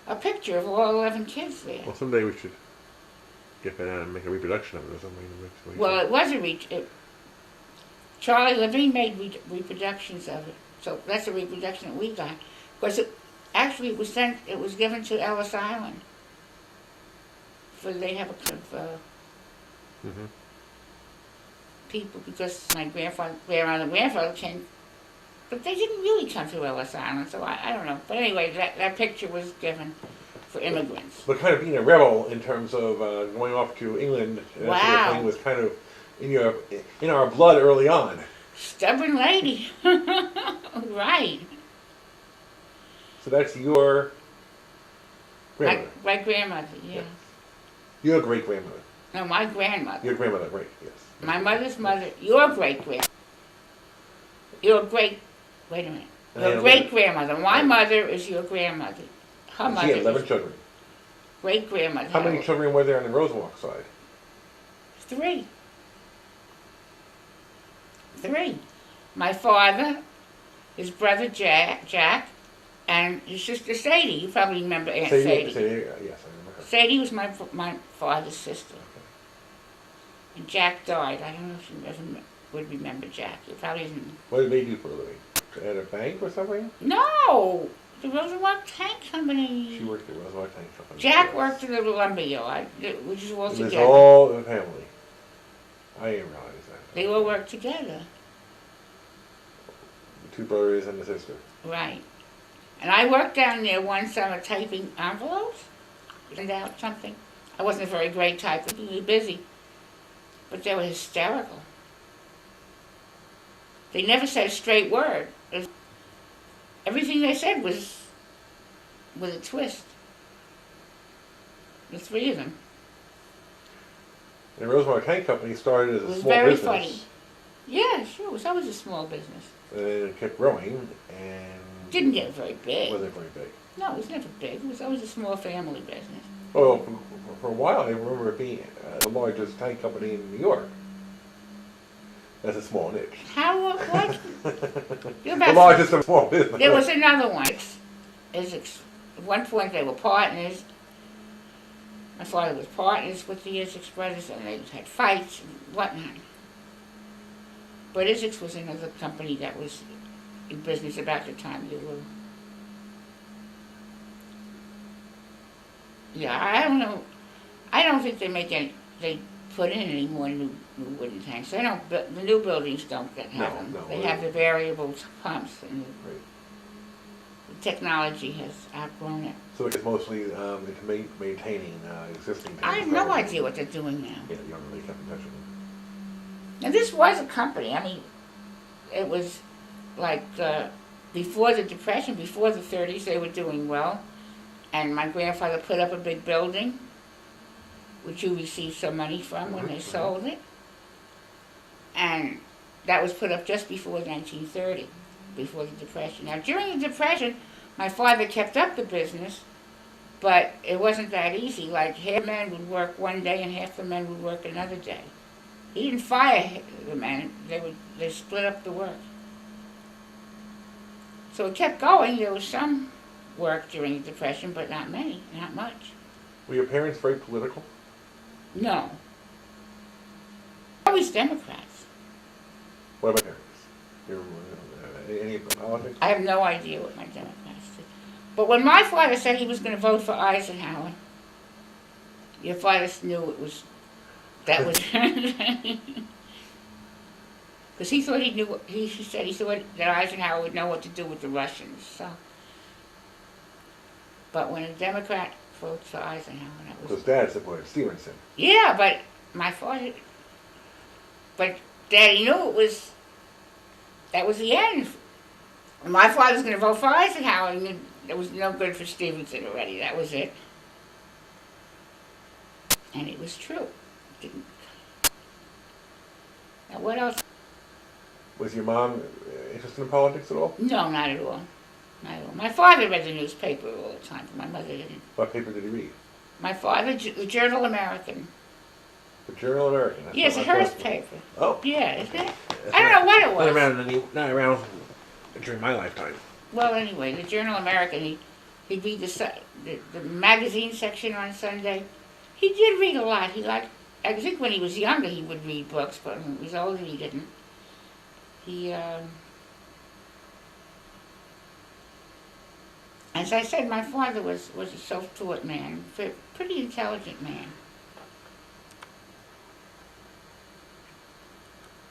a picture of all 11 kids there. Well, someday we should get that out and make a reproduction of it or something. Well, it was Charlie Levine made reproductions of it, so that's a reproduction that we got. Because it was given to Ellis Island. They have a club of people, because my grandfather came, but they didn't really come to Ellis Island, so I don't know. But anyway, that picture was given for immigrants. But kind of being a rebel in terms of going off to England and that sort of thing was kind of in our blood early on. Stubborn lady. Right. So that's your grandmother. My grandmother, yeah. Your great grandmother. No, my grandmother. Your grandmother, right? Yes. My mother's mother. Your great grandmother. Wait a minute. Your great grandmother. My mother is your grandmother. Her mother. She had 11 children. Great grandmother. How many children were there on the Rosewalk side? 3. My father, his brother Jack, and his sister Sadie. You probably remember Aunt Sadie. Yes, I remember her. Sadie was my father's sister. Okay. And Jack died. I don't know if you ever would remember Jack. You probably didn't. What did they do for a living? At a bank or something? No! The Rosenwald Tank Company. She worked at the Rosenwald Tank Company. Jack worked in the lumber yard. We just all together. It was all a family. I didn't realize that. They all worked together. The 2 brothers and the sister. Right. And I worked down there one summer typing envelopes. Send out something. I wasn't a very great typer. We were busy. But they were hysterical. They never said a straight word. Everything they said was with a twist. The 3 of them. The Rosemont Tank Company started as a small business. It was very funny. Yeah, sure. It was always a small business. And then it kept growing and... Didn't get very big. Wasn't very big. No, it was never big. It was always a small family business. Well, for a while I remember it being the largest tank company in New York. That's a small niche. How? What? The largest of small business. There was another one. At one point they were partners. My father was partners with the Isaacs brothers, and they had fights and whatnot. But Isaacs was another company that was in business about the time you were. Yeah, I don't know. I don't think they put in any more new wooden tanks. They don't. The new buildings don't have them. No, they have the variable pumps, and the technology has outgrown it. So it's mostly into maintaining existing tanks. I have no idea what they're doing now. Yeah, you don't really kept in touch with them. Now this was a company. I mean, it was like before the Depression, before the 30s, they were doing well. And my grandfather put up a big building, which you received some money from when they sold it. And that was put up just before 1930, before the Depression. Now, during the Depression, my father kept up the business, but it wasn't that easy. Like, half the men would work one day and half the men would work another day. He didn't fire the men. They split up the work. So it kept going. There was some work during the Depression, but not many, not much. Were your parents very political? No. Always Democrats. What about parents? Any politics? I have no idea what my Democrats did. But when my father said he was going to vote for Eisenhower, your father knew it was, that was, because he thought he knew, he said he thought that Eisenhower would know what to do with the Russians, so. But when a Democrat votes for Eisenhower, that was... Because Dad supported Stevenson. Yeah, but my father... But Daddy knew it was... That was the end. My father was going to vote for Eisenhower, and it was no good for Stevenson already. That was it. And it was true. It didn't... Now, what else? Was your mom interested in politics at all? No, not at all. Not at all. My father read the newspaper all the time, but my mother didn't. What paper did he read? My father, the Journal American. The Journal American? Yes, a Hearst paper. Oh. Yeah, isn't it? I don't know what it was. Not around during my lifetime. Well, anyway, the Journal American, He'd read the magazine section on Sunday. He did read a lot. I think when he was younger he would read books, but when he was older he didn't. He, as I said, my father was a self-taught man, pretty intelligent man.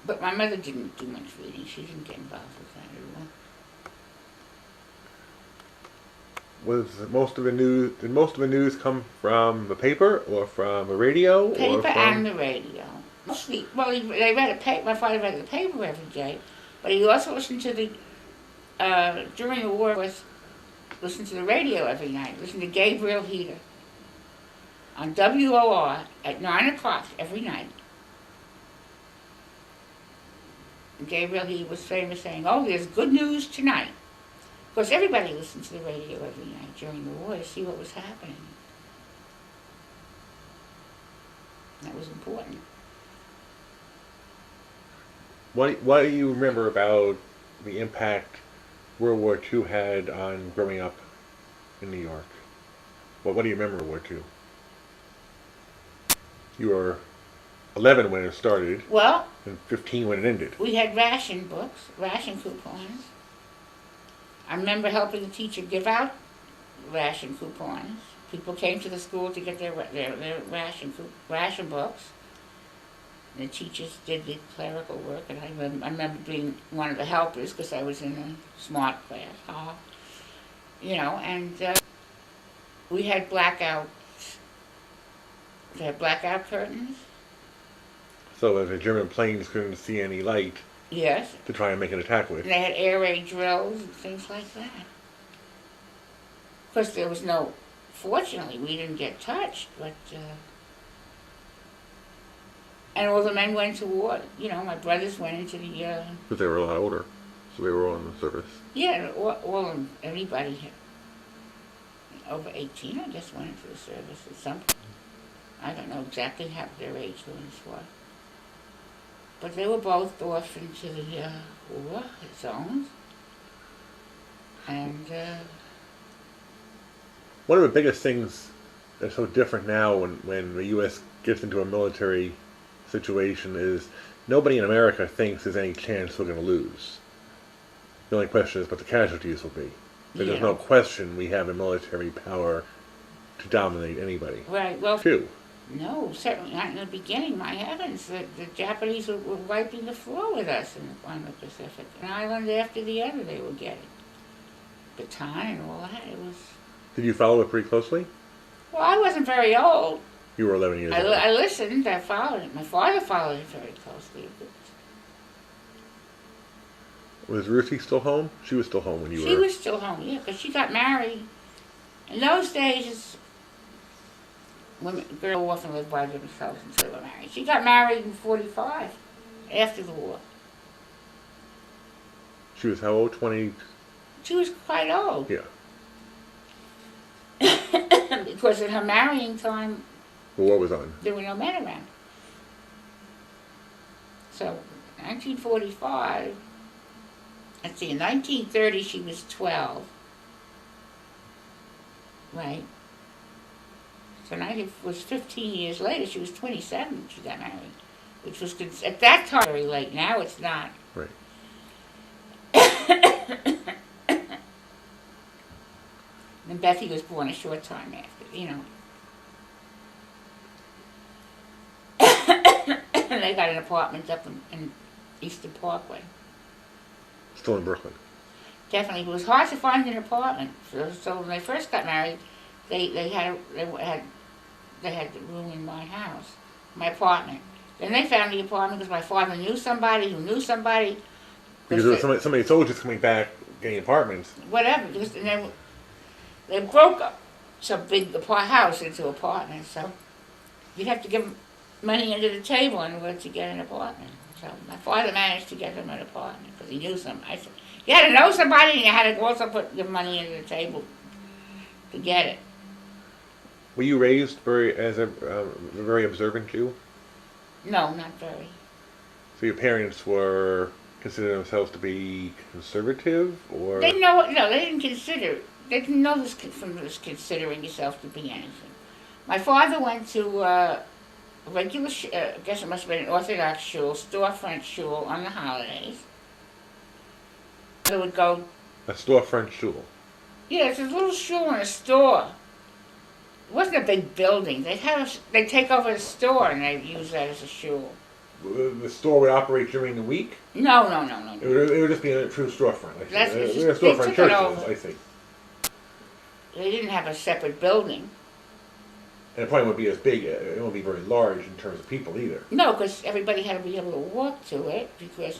But my mother didn't do much reading. She didn't get involved with that at all. Did most of the news come from the paper or from the radio? Paper and the radio. Mostly, well, they read my father read the paper every day, but he also listened to during the war, listened to the radio every night. Listened to Gabriel Heater on WOR at 9 o'clock every night. And Gabriel Heater was famous saying, "Oh, there's good news tonight." Of course, everybody listened to the radio every night during the war to see what was happening. That was important. What do you remember about the impact World War II had on growing up in New York? What do you remember of World War II? You were 11 when it started. Well, and 15 when it ended. We had ration books, ration coupons. I remember helping the teacher give out ration coupons. People came to the school to get their ration books. And the teachers did the clerical work, and I remember being one of the helpers because I was in a smart class. And we had blackouts. They had blackout curtains. So if the German planes couldn't see any light. Yes. To try and make an attack with. And they had air raid drills and things like that. Of course, there was fortunately, we didn't get touched, but, and all the men went to war. My brothers went into the, because they were a lot older, so they were all in the service. Yeah, everybody over 18, I guess, went into the service at some point. I don't know exactly how their age limits were. But they were both off into the war zones. And one of the biggest things that's so different now when the U.S. gets into a military situation is nobody in America thinks there's any chance we're going to lose. The only question is what the casualties will be. But there's no question we have a military power to dominate anybody. Right, well... Too. No, certainly not in the beginning. My heavens, the Japanese were wiping the floor with us on the Pacific. An island after the other they were getting. Bataan and all that. It was... Did you follow it pretty closely? Well, I wasn't very old. You were 11 years old. I listened. I followed it. My father followed it very closely. Was Ruthie still home? She was still home when you were... She was still home, yeah, because she got married. In those days... Women, girls often lived by themselves until they were married. She got married in 45, after the war. She was how old? 20? She was quite old. Yeah. Because in her marrying time, the war was on. There were no men around. So, 1945, let's see, in 1930 she was 12. Right. So it was 15 years later, she was 27 when she got married, which was, at that time, very late. Now it's not. Right. And Betty was born a short time after, And they got an apartment up in Eastern Parkway. Still in Brooklyn. Definitely. It was hard to find an apartment. So when they first got married, they had the room in my house, my apartment. Then they found the apartment because my father knew somebody who knew somebody. Because there was somebody soldiers coming back getting apartments. Whatever. And then they broke up some big house into apartments. So you'd have to give money under the table in order to get an apartment. So my father managed to get them an apartment because he knew somebody. I said, you had to know somebody and you had to also give money under the table to get it. Were you raised as a very observant Jew? No, not very. So your parents were considered themselves to be conservative, or they didn't consider. they didn't know this kid from this considering yourself to be anything. My father went to a regular, I guess it must have been an Orthodox shul, storefront shul on the holidays. They would go. A storefront shul. Yeah, it's a little shul in a store. It wasn't a big building. They'd take over the store and they'd use that as a shul. The store would operate during the week? No. It would just be a true storefront. I see. That's They're storefront churches, I see. They didn't have a separate building. And it probably wouldn't be as big. It won't be very large in terms of people either. No, because everybody had to be able to walk to it. Because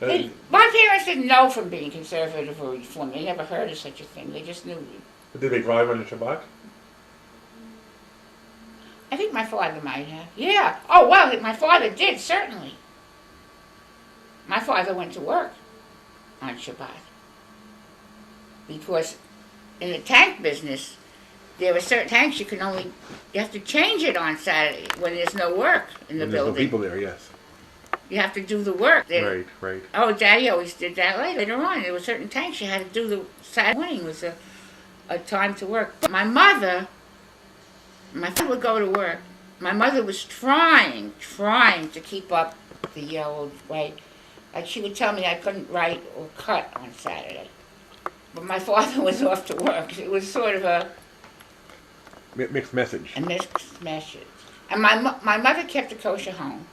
my parents didn't know from being conservative or reform. They never heard of such a thing. They just knew. But did they drive on the Shabbat? I think my father might have. Yeah. Oh, well, my father did, certainly. My father went to work on Shabbat. Because in the tank business, there were certain tanks you have to change it on Saturday when there's no work in the building. There's no people there, yes. You have to do the work. Right. Oh, Daddy always did that later on. There were certain tanks you had to do the Saturday morning was a time to work. But my father would go to work. My mother was trying to keep up the old way. Like she would tell me I couldn't write or cut on Saturday. But my father was off to work. It was sort of a mixed message. A mixed message. And my mother kept a kosher home.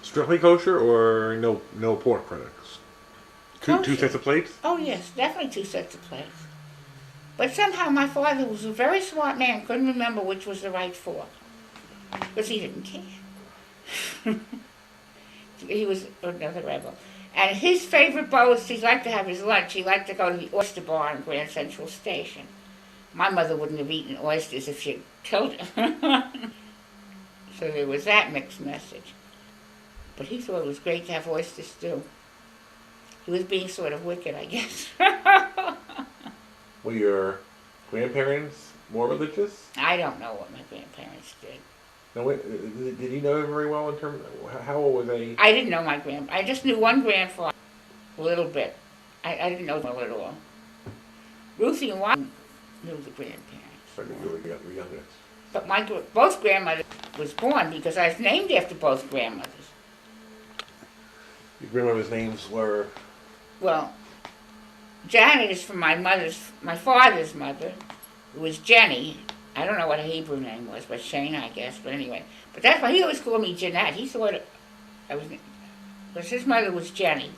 Strictly kosher or no pork products? Two sets of plates? Oh yes, definitely 2 sets of plates. But somehow my father was a very smart man, couldn't remember which was the right fork. Because he didn't care. He was another rebel. And his favorite boast, he liked to have his lunch, he liked to go to the oyster bar in Grand Central Station. My mother wouldn't have eaten oysters if she'd killed him. So there was that mixed message. But he thought it was great to have oyster stew. He was being sort of wicked, I guess. Were your grandparents more religious? I don't know what my grandparents did. Now, did you know them very well in terms of, how old were they? I didn't know my grandpa. I just knew one grandfather a little bit. I didn't know them at all. Ruthie and Watson knew the grandparents. So you were younger. But both grandmothers was born because I was named after both grandmothers. Your grandmother's names were? Well, Janet is from my father's mother, who was Jenny. I don't know what her Hebrew name was, but Shana, I guess. But anyway, but that's why he always called me Janet. He thought because his mother was Jenny.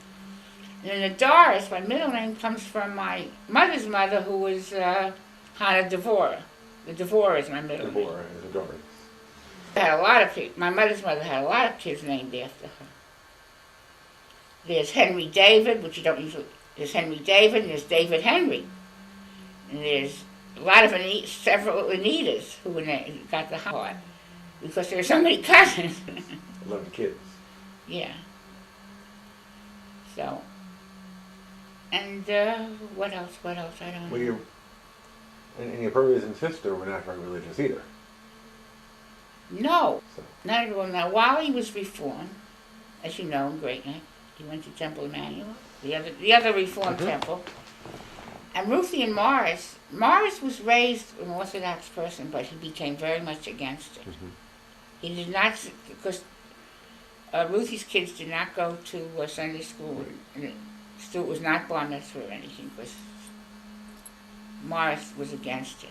And then the Doris, my middle name, comes from my mother's mother, who was Hannah Devora. The Devora is my middle name. Devora is a Doris. Had a lot of my mother's mother had a lot of kids named after her. There's Henry David, which you don't usually. There's Henry David, and there's David Henry, and there's a lot of several Anitas who got the heart because there are so many cousins. 11 kids. Yeah. So. And what else? I don't know. Well, and your brothers and sister were not very religious either. No, So. not at all. Now, Wally was Reformed, as you know, in Great Neck. He went to Temple Emmanuel, the other Reformed temple. And Ruthie and Morris was raised an Orthodox person, but he became very much against it. Mm-hmm. He did not, because Ruthie's kids did not go to Sunday school. And Stuart was not bar mitzvah or anything, because Morris was against it.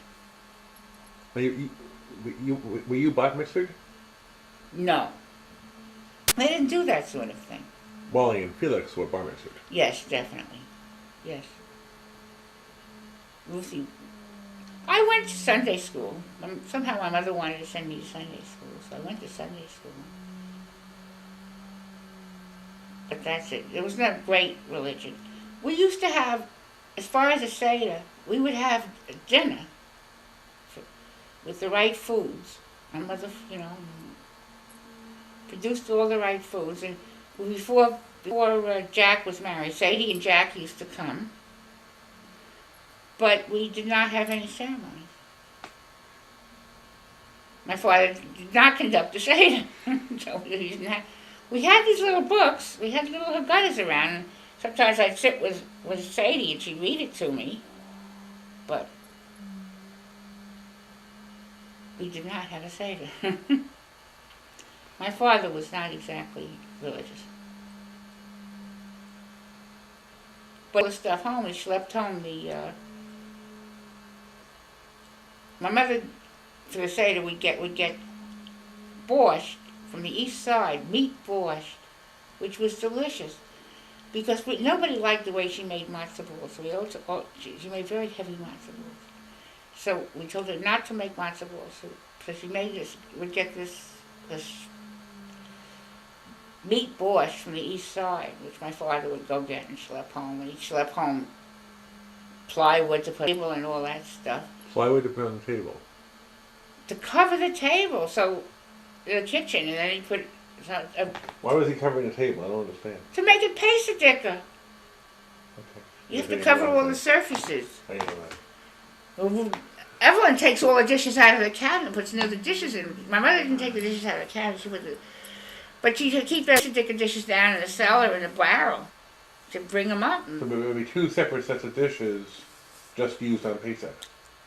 Were you bat mitzvahed? No. They didn't do that sort of thing. Wally and Felix were bar mitzvahed. Yes, definitely. Yes. Ruthie. I went to Sunday school. Somehow my mother wanted to send me to Sunday school, so I went to Sunday school. But that's it. It was not great religion. We used to have, as far as a Seder, we would have dinner with the right foods. My mother, produced all the right foods. And before Jack was married, Sadie and Jack used to come. But we did not have any ceremonies. My father did not conduct a Seder. So we had these little books. We had little Haggadahs around. And sometimes I'd sit with Sadie and she'd read it to me. but we did not have a Seder. My father was not exactly religious. But the stuff home, we schlepped home my mother, for the Seder, would get borscht from the east side, meat borscht, which was delicious. Because nobody liked the way she made matzo balls. She made very heavy matzo balls. So we told her not to make matzo balls. So she would get this meat borscht from the east side, which my father would go get and schlep home. And he'd schlep home plywood to put on the table and all that stuff. Plywood to put on the table? To cover the table, so the kitchen, and then he put. Why was he covering the table? I don't understand. To make it pesadicker. Okay. You have to cover all the surfaces. I know that. Well, Evelyn takes all the dishes out of the cabinet and puts the dishes in. My mother didn't take the dishes out of the cabinet. But she would keep the pesadicker dishes down in the cellar in a barrel to bring them up. So there would be two separate sets of dishes just used on Pesach.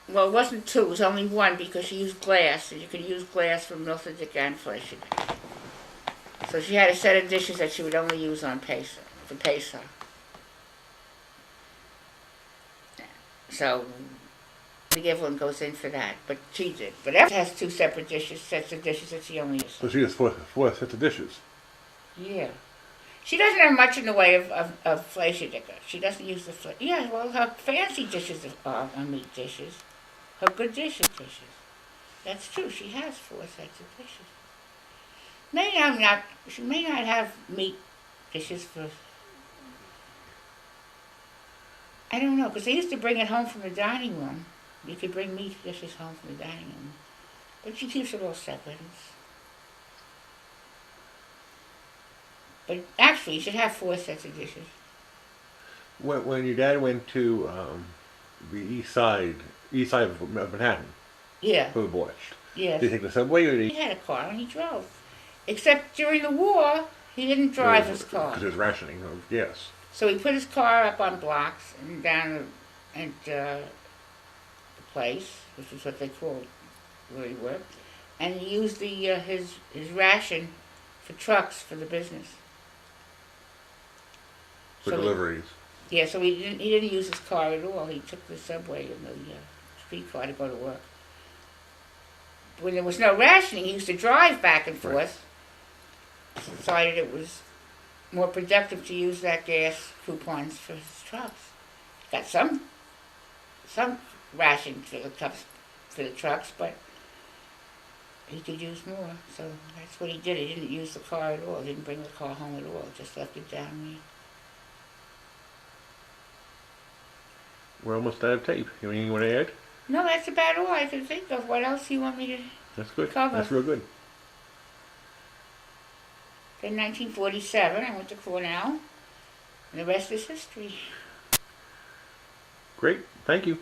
Well, it wasn't two. It was only one because she used glass, and you could use glass for milchadicker and fleischdicker. So she had a set of dishes that she would only use on Pesach, for Pesach. So Big Evelyn goes in for that, but she did. But Evelyn has two separate sets of dishes that she only uses. So she has four sets of dishes. Yeah. She doesn't have much in the way of fleischdicker. She doesn't use the Yeah, well, her fancy dishes are meat dishes. Her good dishes. That's true. She has 4 sets of dishes. She may not have meat dishes for. I don't know, because they used to bring it home from the dining room. You could bring meat dishes home from the dining room, but she keeps it all separate. But actually, you should have 4 sets of dishes. When your dad went to the east side of Manhattan, yeah, for the borscht, yes, did he take the subway or he had a car and he drove? Except during the war, he didn't drive his car. Because it was rationing, yes. So he put his car up on blocks and down at the place, which is what they called where he worked, and he used his ration for trucks for the business. For deliveries. So he didn't use his car at all. He took the subway and the streetcar to go to work. When there was no rationing, he used to drive back and forth. Right. Decided it was more productive to use that gas coupons for his trucks. Got some ration for the trucks, but he could use more. So that's what he did. He didn't use the car at all. He didn't bring the car home at all. Just left it down there. We're almost out of tape. Anything you want to add? No, that's about all I can think of. What else do you want me to That's good. cover? That's real good. In 1947, I went to Cornell, and the rest is history. Great. Thank you.